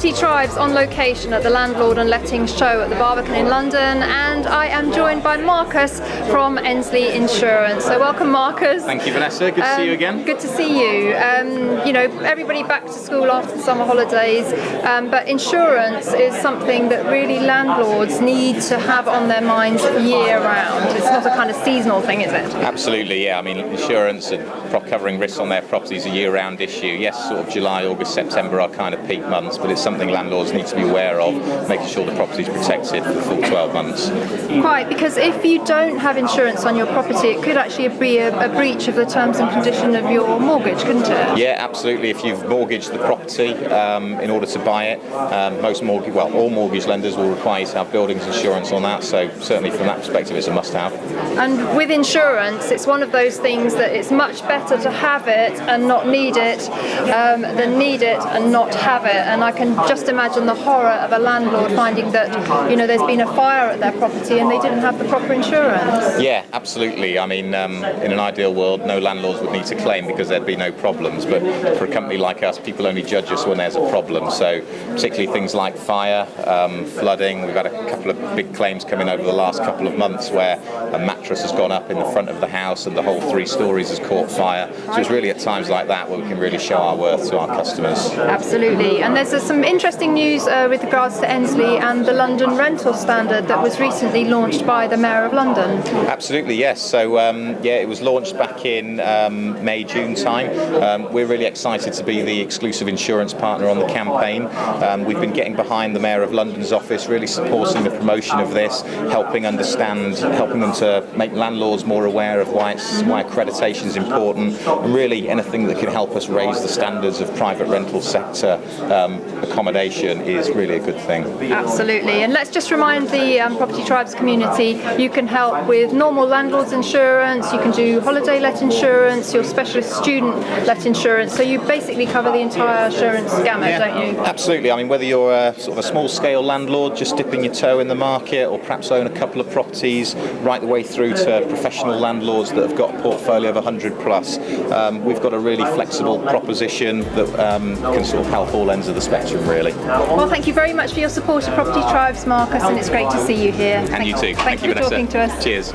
Property Tribes on location at the Landlord and Lettings show at the Barbican in London, and I am joined by Marcus from Endsleigh Insurance. So welcome, Marcus. Thank you, Vanessa. Good to see you again. Good to see you. You know, everybody back to school after the summer holidays, but insurance is something that really landlords need to have on their minds year round. It's not a kind of seasonal thing, is it? Absolutely, yeah. I mean, insurance and covering risks on their properties is a year-round issue. Yes, sort of July, August, September are kind of peak months, but it's something landlords need to be aware of, making sure the property is protected for the full 12 months. Quite, because if you don't have insurance on your property, it could actually be a breach of the terms and condition of your mortgage, couldn't it? Yeah, absolutely. If you've mortgaged the property in order to buy it, all mortgage lenders will require you to have buildings insurance on that, so certainly from that perspective it's a must-have. And with insurance, it's one of those things that it's much better to have it and not need it than need it and not have it. And I can just imagine the horror of a landlord finding that, you know, there's been a fire at their property and they didn't have the proper insurance. Yeah, absolutely. I mean, in an ideal world, no landlords would need to claim because there'd be no problems. But for a company like us, people only judge us when there's a problem. So particularly things like fire, flooding. We've had a couple of big claims come in over the last couple of months where a mattress has gone up in the front of the house and the whole 3 stories has caught fire. So it's really at times like that where we can really show our worth to our customers. Absolutely. And there's some interesting news with regards to Endsleigh and the London rental standard that was recently launched by the Mayor of London. Absolutely, yes. So it was launched back in May, June time. We're really excited to be the exclusive insurance partner on the campaign. We've been getting behind the Mayor of London's office, really supporting the promotion of this, helping them to make landlords more aware of why accreditation is important, and really anything that can help us raise the standards of private rental sector accommodation is really a good thing. Absolutely. And let's just remind the Property Tribes community, you can help with normal landlord's insurance, you can do holiday let insurance, your specialist student let insurance, so you basically cover the entire insurance gamut, don't you? Absolutely. I mean, whether you're a sort of a small scale landlord just dipping your toe in the market, or perhaps own a couple of properties, right the way through to professional landlords that have got a portfolio of 100 plus, we've got a really flexible proposition that can sort of help all ends of the spectrum, really. Well, thank you very much for your support of Property Tribes, Marcus, and it's great to see you here. And you too. Thank you for Vanessa. talking to us. Cheers.